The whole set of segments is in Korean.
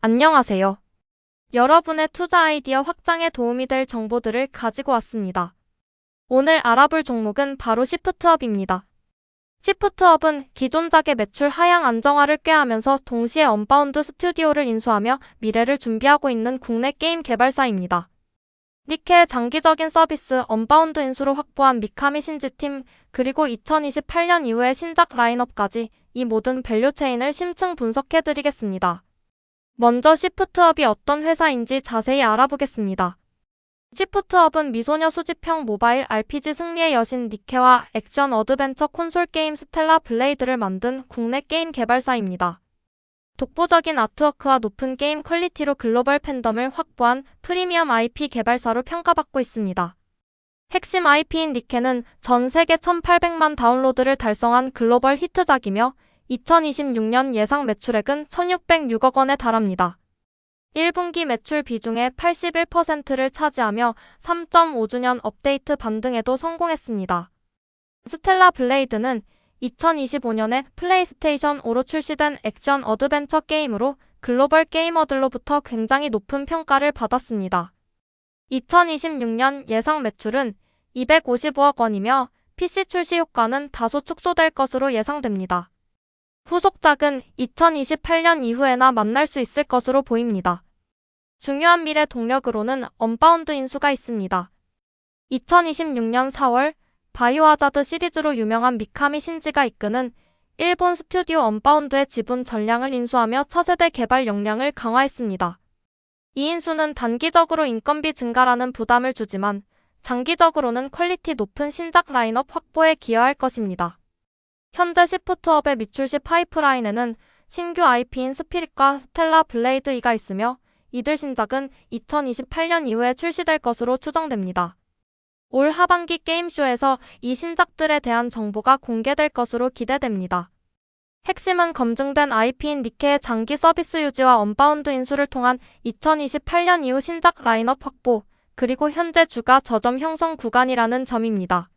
안녕하세요. 여러분의 투자 아이디어 확장에 도움이 될 정보들을 가지고 왔습니다. 오늘 알아볼 종목은 바로 시프트업입니다. 시프트업은 기존작의 매출 하향 안정화를 꾀하면서 동시에 언바운드 스튜디오를 인수하며 미래를 준비하고 있는 국내 게임 개발사입니다. 니케의 장기적인 서비스 언바운드 인수로 확보한 미카미 신지팀, 그리고 2028년 이후의 신작 라인업까지 이 모든 밸류체인을 심층 분석해드리겠습니다. 먼저 시프트업이 어떤 회사인지 자세히 알아보겠습니다. 시프트업은 미소녀 수집형 모바일 RPG 승리의 여신 니케와 액션 어드벤처 콘솔 게임 스텔라 블레이드를 만든 국내 게임 개발사입니다. 독보적인 아트워크와 높은 게임 퀄리티로 글로벌 팬덤을 확보한 프리미엄 IP 개발사로 평가받고 있습니다. 핵심 IP인 니케는 전 세계 1,800만 다운로드를 달성한 글로벌 히트작이며 2026년 예상 매출액은 1,606억 원에 달합니다. 1분기 매출 비중의 81%를 차지하며 3.5주년 업데이트 반등에도 성공했습니다. 스텔라 블레이드는 2025년에 플레이스테이션 5로 출시된 액션 어드벤처 게임으로 글로벌 게이머들로부터 굉장히 높은 평가를 받았습니다. 2026년 예상 매출은 255억 원이며 PC 출시 효과는 다소 축소될 것으로 예상됩니다. 후속작은 2028년 이후에나 만날 수 있을 것으로 보입니다. 중요한 미래 동력으로는 언바운드 인수가 있습니다. 2026년 4월 바이오하자드 시리즈로 유명한 미카미 신지가 이끄는 일본 스튜디오 언바운드의 지분 전량을 인수하며 차세대 개발 역량을 강화했습니다. 이 인수는 단기적으로 인건비 증가라는 부담을 주지만 장기적으로는 퀄리티 높은 신작 라인업 확보에 기여할 것입니다. 현재 시프트업의 미출시 파이프라인에는 신규 IP인 스피릿과 스텔라 블레이드 2가 있으며 이들 신작은 2028년 이후에 출시될 것으로 추정됩니다. 올 하반기 게임쇼에서 이 신작들에 대한 정보가 공개될 것으로 기대됩니다. 핵심은 검증된 IP인 니케의 장기 서비스 유지와 언바운드 인수를 통한 2028년 이후 신작 라인업 확보, 그리고 현재 주가 저점 형성 구간이라는 점입니다.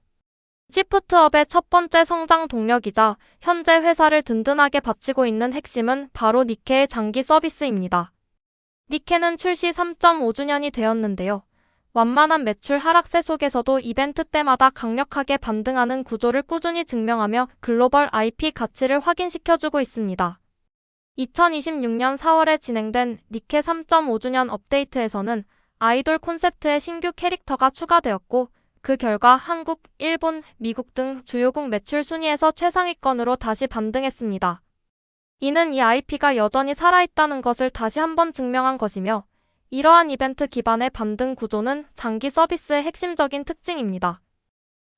시프트업의 첫 번째 성장 동력이자 현재 회사를 든든하게 받치고 있는 핵심은 바로 니케의 장기 서비스입니다. 니케는 출시 3.5주년이 되었는데요. 완만한 매출 하락세 속에서도 이벤트 때마다 강력하게 반등하는 구조를 꾸준히 증명하며 글로벌 IP 가치를 확인시켜주고 있습니다. 2026년 4월에 진행된 니케 3.5주년 업데이트에서는 아이돌 콘셉트의 신규 캐릭터가 추가되었고 그 결과 한국, 일본, 미국 등 주요국 매출 순위에서 최상위권으로 다시 반등했습니다. 이는 이 IP가 여전히 살아있다는 것을 다시 한번 증명한 것이며 이러한 이벤트 기반의 반등 구조는 장기 서비스의 핵심적인 특징입니다.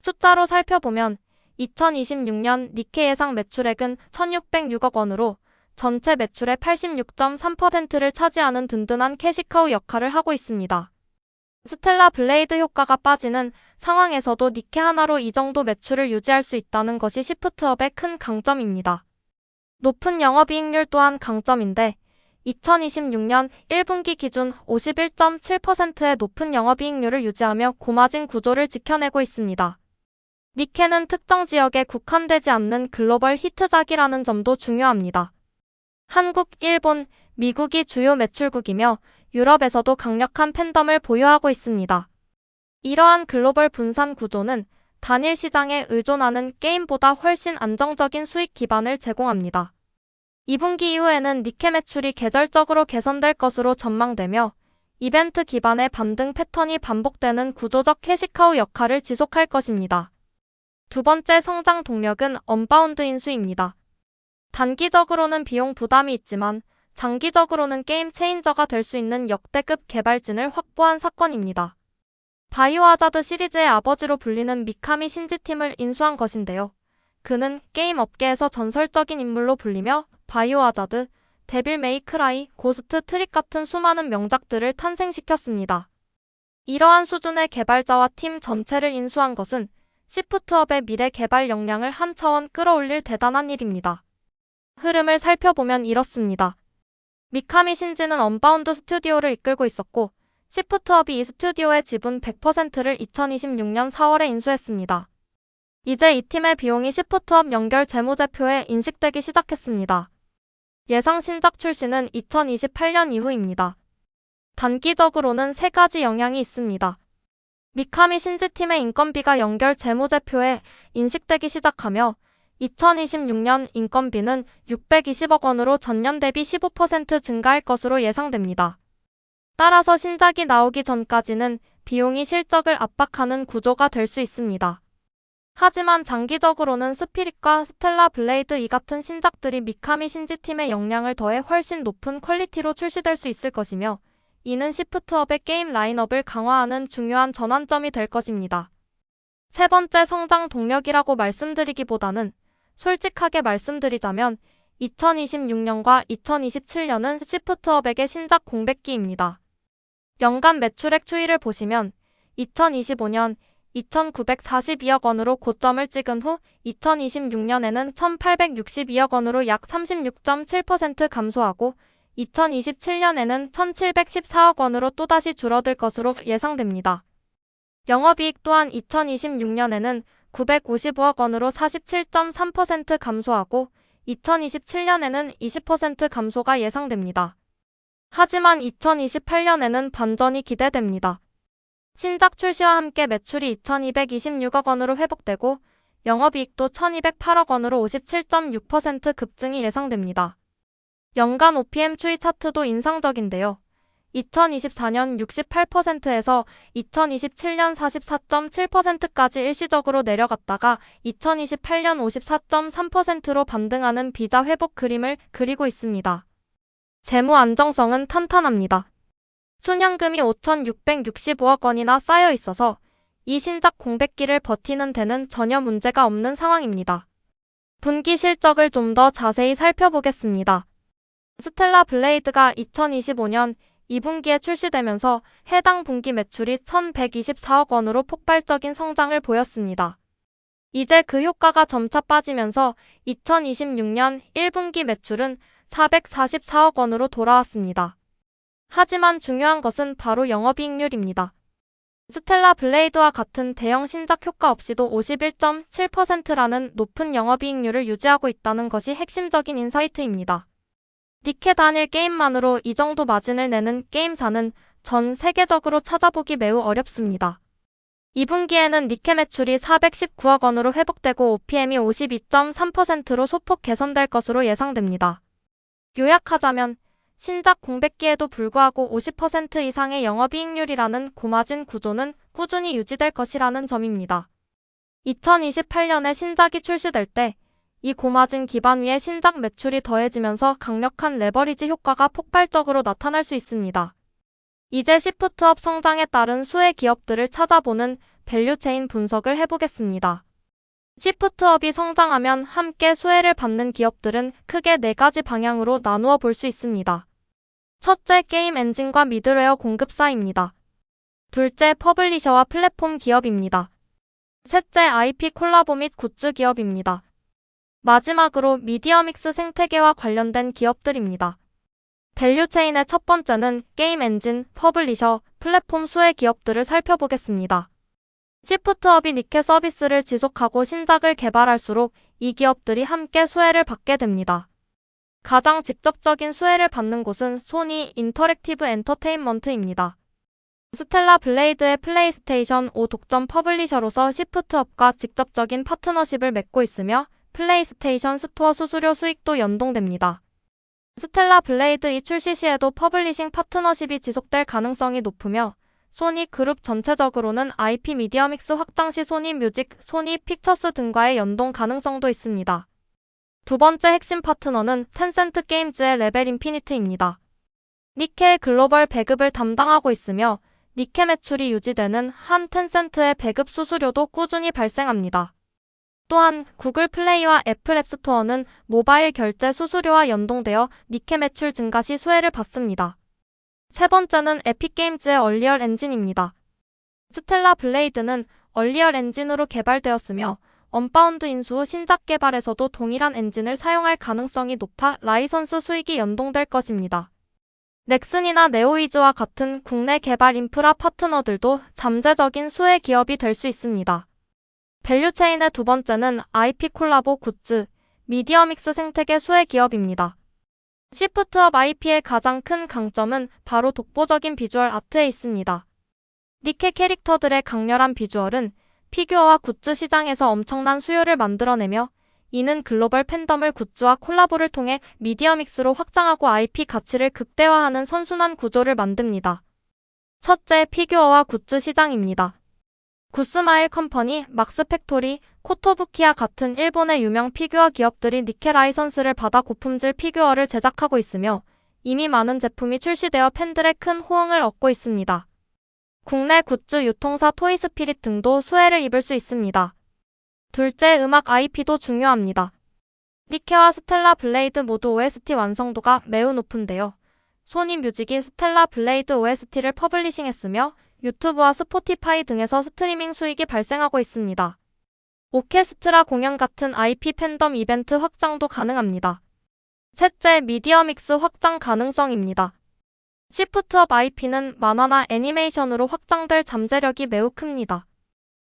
숫자로 살펴보면 2026년 니케 예상 매출액은 1,606억 원으로 전체 매출의 86.3%를 차지하는 든든한 캐시카우 역할을 하고 있습니다. 스텔라 블레이드 효과가 빠지는 상황에서도 니케 하나로 이 정도 매출을 유지할 수 있다는 것이 시프트업의 큰 강점입니다. 높은 영업이익률 또한 강점인데 2026년 1분기 기준 51.7%의 높은 영업이익률을 유지하며 고마진 구조를 지켜내고 있습니다. 니케는 특정 지역에 국한되지 않는 글로벌 히트작이라는 점도 중요합니다. 한국, 일본, 미국이 주요 매출국이며 유럽에서도 강력한 팬덤을 보유하고 있습니다. 이러한 글로벌 분산 구조는 단일 시장에 의존하는 게임보다 훨씬 안정적인 수익 기반을 제공합니다. 2분기 이후에는 니케 매출이 계절적으로 개선될 것으로 전망되며 이벤트 기반의 반등 패턴이 반복되는 구조적 캐시카우 역할을 지속할 것입니다. 두 번째 성장 동력은 언바운드 인수입니다. 단기적으로는 비용 부담이 있지만 장기적으로는 게임 체인저가 될 수 있는 역대급 개발진을 확보한 사건입니다. 바이오하자드 시리즈의 아버지로 불리는 미카미 신지팀을 인수한 것인데요. 그는 게임 업계에서 전설적인 인물로 불리며 바이오하자드, 데빌 메이크라이, 고스트 트릭 같은 수많은 명작들을 탄생시켰습니다. 이러한 수준의 개발자와 팀 전체를 인수한 것은 시프트업의 미래 개발 역량을 한 차원 끌어올릴 대단한 일입니다. 흐름을 살펴보면 이렇습니다. 미카미 신지는 언바운드 스튜디오를 이끌고 있었고 시프트업이 이 스튜디오의 지분 100%를 2026년 4월에 인수했습니다. 이제 이 팀의 비용이 시프트업 연결 재무제표에 인식되기 시작했습니다. 예상 신작 출시는 2028년 이후입니다. 단기적으로는 세 가지 영향이 있습니다. 미카미 신지팀의 인건비가 연결 재무제표에 인식되기 시작하며 2026년 인건비는 620억 원으로 전년 대비 15% 증가할 것으로 예상됩니다. 따라서 신작이 나오기 전까지는 비용이 실적을 압박하는 구조가 될 수 있습니다. 하지만 장기적으로는 스피릿과 스텔라 블레이드 이 같은 신작들이 미카미 신지팀의 역량을 더해 훨씬 높은 퀄리티로 출시될 수 있을 것이며 이는 시프트업의 게임 라인업을 강화하는 중요한 전환점이 될 것입니다. 세 번째 성장 동력이라고 말씀드리기보다는 솔직하게 말씀드리자면 2026년과 2027년은 시프트업에게 신작 공백기입니다. 연간 매출액 추이를 보시면 2025년 2,942억 원으로 고점을 찍은 후 2026년에는 1,862억 원으로 약 36.7% 감소하고 2027년에는 1,714억 원으로 또다시 줄어들 것으로 예상됩니다. 영업이익 또한 2026년에는 955억 원으로 47.3% 감소하고 2027년에는 20% 감소가 예상됩니다. 하지만 2028년에는 반전이 기대됩니다. 신작 출시와 함께 매출이 2,226억 원으로 회복되고 영업이익도 1,208억 원으로 57.6% 급증이 예상됩니다. 연간 OPM 추이 차트도 인상적인데요. 2024년 68%에서 2027년 44.7%까지 일시적으로 내려갔다가 2028년 54.3%로 반등하는 비자 회복 그림을 그리고 있습니다. 재무 안정성은 탄탄합니다. 순현금이 5,665억 원이나 쌓여 있어서 이 신작 공백기를 버티는 데는 전혀 문제가 없는 상황입니다. 분기 실적을 좀 더 자세히 살펴보겠습니다. 스텔라 블레이드가 2025년 2분기에 출시되면서 해당 분기 매출이 1,124억 원으로 폭발적인 성장을 보였습니다. 이제 그 효과가 점차 빠지면서 2026년 1분기 매출은 444억 원으로 돌아왔습니다. 하지만 중요한 것은 바로 영업이익률입니다. 스텔라 블레이드와 같은 대형 신작 효과 없이도 51.7%라는 높은 영업이익률을 유지하고 있다는 것이 핵심적인 인사이트입니다. 니케 단일 게임만으로 이 정도 마진을 내는 게임사는 전 세계적으로 찾아보기 매우 어렵습니다. 2분기에는 니케 매출이 419억 원으로 회복되고 OPM이 52.3%로 소폭 개선될 것으로 예상됩니다. 요약하자면 신작 공백기에도 불구하고 50% 이상의 영업이익률이라는 고마진 구조는 꾸준히 유지될 것이라는 점입니다. 2028년에 신작이 출시될 때 이 고마진 기반 위에 신작 매출이 더해지면서 강력한 레버리지 효과가 폭발적으로 나타날 수 있습니다. 이제 시프트업 성장에 따른 수혜 기업들을 찾아보는 밸류체인 분석을 해보겠습니다. 시프트업이 성장하면 함께 수혜를 받는 기업들은 크게 네 가지 방향으로 나누어 볼 수 있습니다. 첫째, 게임 엔진과 미드웨어 공급사입니다. 둘째, 퍼블리셔와 플랫폼 기업입니다. 셋째, IP 콜라보 및 굿즈 기업입니다. 마지막으로 미디어 믹스 생태계와 관련된 기업들입니다. 밸류체인의 첫 번째는 게임 엔진, 퍼블리셔, 플랫폼 수혜 기업들을 살펴보겠습니다. 시프트업이 니케 서비스를 지속하고 신작을 개발할수록 이 기업들이 함께 수혜를 받게 됩니다. 가장 직접적인 수혜를 받는 곳은 소니 인터랙티브 엔터테인먼트입니다. 스텔라 블레이드의 플레이스테이션 5 독점 퍼블리셔로서 시프트업과 직접적인 파트너십을 맺고 있으며 플레이스테이션 스토어 수수료 수익도 연동됩니다. 스텔라 블레이드 이 출시 시에도 퍼블리싱 파트너십이 지속될 가능성이 높으며 소니 그룹 전체적으로는 IP 미디어 믹스 확장 시 소니 뮤직, 소니 픽처스 등과의 연동 가능성도 있습니다. 두 번째 핵심 파트너는 텐센트 게임즈의 레벨 인피니트입니다. 니케의 글로벌 배급을 담당하고 있으며 니케 매출이 유지되는 한 텐센트의 배급 수수료도 꾸준히 발생합니다. 또한 구글 플레이와 애플 앱스토어는 모바일 결제 수수료와 연동되어 니케 매출 증가 시 수혜를 받습니다. 세 번째는 에픽게임즈의 얼리얼 엔진입니다. 스텔라 블레이드는 얼리얼 엔진으로 개발되었으며 언바운드 인수 후 신작 개발에서도 동일한 엔진을 사용할 가능성이 높아 라이선스 수익이 연동될 것입니다. 넥슨이나 네오이즈와 같은 국내 개발 인프라 파트너들도 잠재적인 수혜 기업이 될 수 있습니다. 밸류체인의 두 번째는 IP 콜라보 굿즈, 미디어 믹스 생태계 수혜 기업입니다. 시프트업 IP의 가장 큰 강점은 바로 독보적인 비주얼 아트에 있습니다. 니케 캐릭터들의 강렬한 비주얼은 피규어와 굿즈 시장에서 엄청난 수요를 만들어내며, 이는 글로벌 팬덤을 굿즈와 콜라보를 통해 미디어 믹스로 확장하고 IP 가치를 극대화하는 선순환 구조를 만듭니다. 첫째, 피규어와 굿즈 시장입니다. 구스마일 컴퍼니, 막스 팩토리, 코토부키와 같은 일본의 유명 피규어 기업들이 니케 라이선스를 받아 고품질 피규어를 제작하고 있으며, 이미 많은 제품이 출시되어 팬들의 큰 호응을 얻고 있습니다. 국내 굿즈 유통사 토이스피릿 등도 수혜를 입을 수 있습니다. 둘째, 음악 IP도 중요합니다. 니케와 스텔라 블레이드 모두 OST 완성도가 매우 높은데요. 소니 뮤직이 스텔라 블레이드 OST를 퍼블리싱했으며 유튜브와 스포티파이 등에서 스트리밍 수익이 발생하고 있습니다. 오케스트라 공연 같은 IP 팬덤 이벤트 확장도 가능합니다. 셋째, 미디어 믹스 확장 가능성입니다. 시프트업 IP는 만화나 애니메이션으로 확장될 잠재력이 매우 큽니다.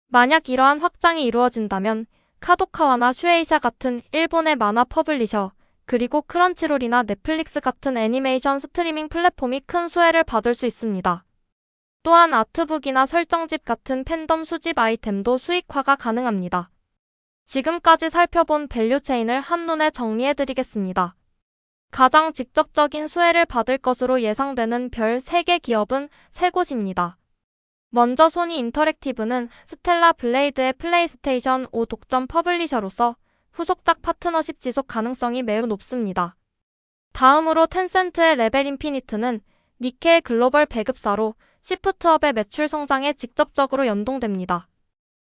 만약 이러한 확장이 이루어진다면 카도카와나 슈에이샤 같은 일본의 만화 퍼블리셔, 그리고 크런치롤이나 넷플릭스 같은 애니메이션 스트리밍 플랫폼이 큰 수혜를 받을 수 있습니다. 또한 아트북이나 설정집 같은 팬덤 수집 아이템도 수익화가 가능합니다. 지금까지 살펴본 밸류체인을 한눈에 정리해드리겠습니다. 가장 직접적인 수혜를 받을 것으로 예상되는 별 3개 기업은 3곳입니다. 먼저 소니 인터랙티브는 스텔라 블레이드의 플레이스테이션 5 독점 퍼블리셔로서 후속작 파트너십 지속 가능성이 매우 높습니다. 다음으로 텐센트의 레벨 인피니트는 니케의 글로벌 배급사로 시프트업의 매출 성장에 직접적으로 연동됩니다.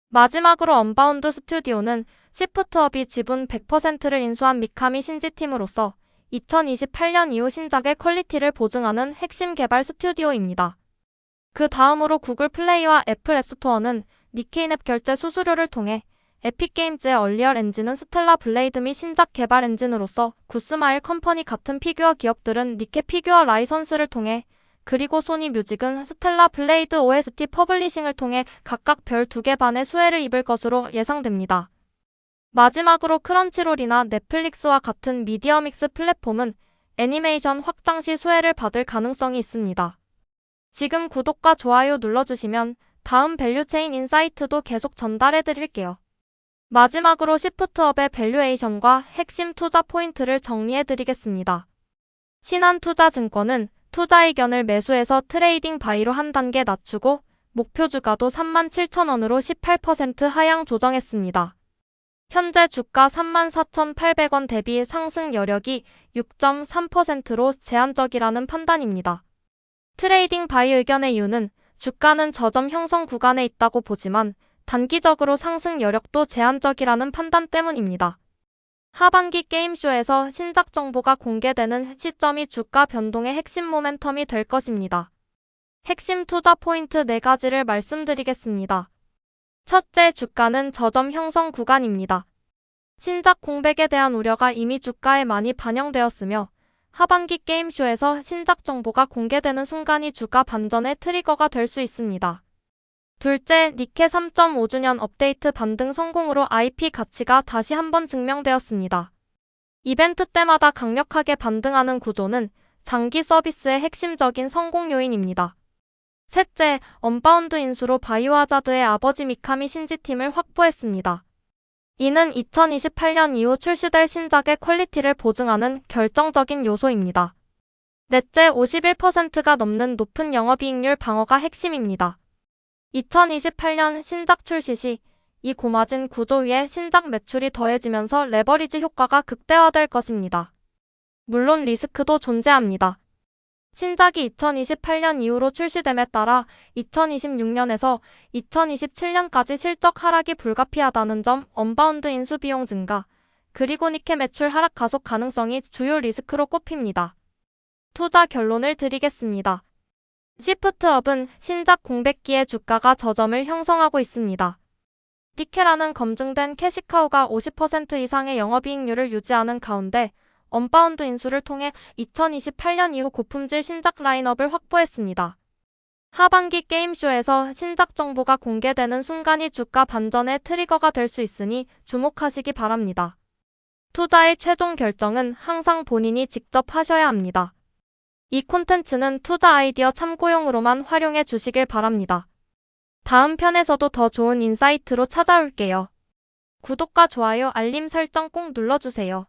마지막으로 언바운드 스튜디오는 시프트업이 지분 100%를 인수한 미카미 신지팀으로서 2028년 이후 신작의 퀄리티를 보증하는 핵심 개발 스튜디오입니다. 그 다음으로 구글 플레이와 애플 앱스토어는 니케 인앱 결제 수수료를 통해 에픽게임즈의 얼리얼 엔진은 스텔라 블레이드 및 신작 개발 엔진으로서 구스마일 컴퍼니 같은 피규어 기업들은 니케 피규어 라이선스를 통해, 그리고 소니 뮤직은 스텔라 블레이드 OST 퍼블리싱을 통해 각각 별 2개 반의 수혜를 입을 것으로 예상됩니다. 마지막으로 크런치롤이나 넷플릭스와 같은 미디어 믹스 플랫폼은 애니메이션 확장 시 수혜를 받을 가능성이 있습니다. 지금 구독과 좋아요 눌러주시면 다음 밸류체인 인사이트도 계속 전달해드릴게요. 마지막으로 시프트업의 밸류에이션과 핵심 투자 포인트를 정리해드리겠습니다. 신한투자증권은 투자 의견을 매수해서 트레이딩 바이로 한 단계 낮추고 목표 주가도 37,000원으로 18% 하향 조정했습니다. 현재 주가 34,800원 대비 상승 여력이 6.3%로 제한적이라는 판단입니다. 트레이딩 바이 의견의 이유는 주가는 저점 형성 구간에 있다고 보지만 단기적으로 상승 여력도 제한적이라는 판단 때문입니다. 하반기 게임쇼에서 신작 정보가 공개되는 시점이 주가 변동의 핵심 모멘텀이 될 것입니다. 핵심 투자 포인트 4가지를 말씀드리겠습니다. 첫째, 주가는 저점 형성 구간입니다. 신작 공백에 대한 우려가 이미 주가에 많이 반영되었으며 하반기 게임쇼에서 신작 정보가 공개되는 순간이 주가 반전의 트리거가 될 수 있습니다. 둘째, 니케 3.5주년 업데이트 반등 성공으로 IP 가치가 다시 한번 증명되었습니다. 이벤트 때마다 강력하게 반등하는 구조는 장기 서비스의 핵심적인 성공 요인입니다. 셋째, 언바운드 인수로 바이오하자드의 아버지 미카미 신지팀을 확보했습니다. 이는 2028년 이후 출시될 신작의 퀄리티를 보증하는 결정적인 요소입니다. 넷째, 51%가 넘는 높은 영업이익률 방어가 핵심입니다. 2028년 신작 출시 시 이 고마진 구조 위에 신작 매출이 더해지면서 레버리지 효과가 극대화될 것입니다. 물론 리스크도 존재합니다. 신작이 2028년 이후로 출시됨에 따라 2026년에서 2027년까지 실적 하락이 불가피하다는 점, 언바운드 인수 비용 증가, 그리고 니케 매출 하락 가속 가능성이 주요 리스크로 꼽힙니다. 투자 결론을 드리겠습니다. 시프트업은 신작 공백기에 주가가 저점을 형성하고 있습니다. 니케라는 검증된 캐시카우가 50% 이상의 영업이익률을 유지하는 가운데 언바운드 인수를 통해 2028년 이후 고품질 신작 라인업을 확보했습니다. 하반기 게임쇼에서 신작 정보가 공개되는 순간이 주가 반전의 트리거가 될 수 있으니 주목하시기 바랍니다. 투자의 최종 결정은 항상 본인이 직접 하셔야 합니다. 이 콘텐츠는 투자 아이디어 참고용으로만 활용해 주시길 바랍니다. 다음 편에서도 더 좋은 인사이트로 찾아올게요. 구독과 좋아요, 알림 설정 꼭 눌러주세요.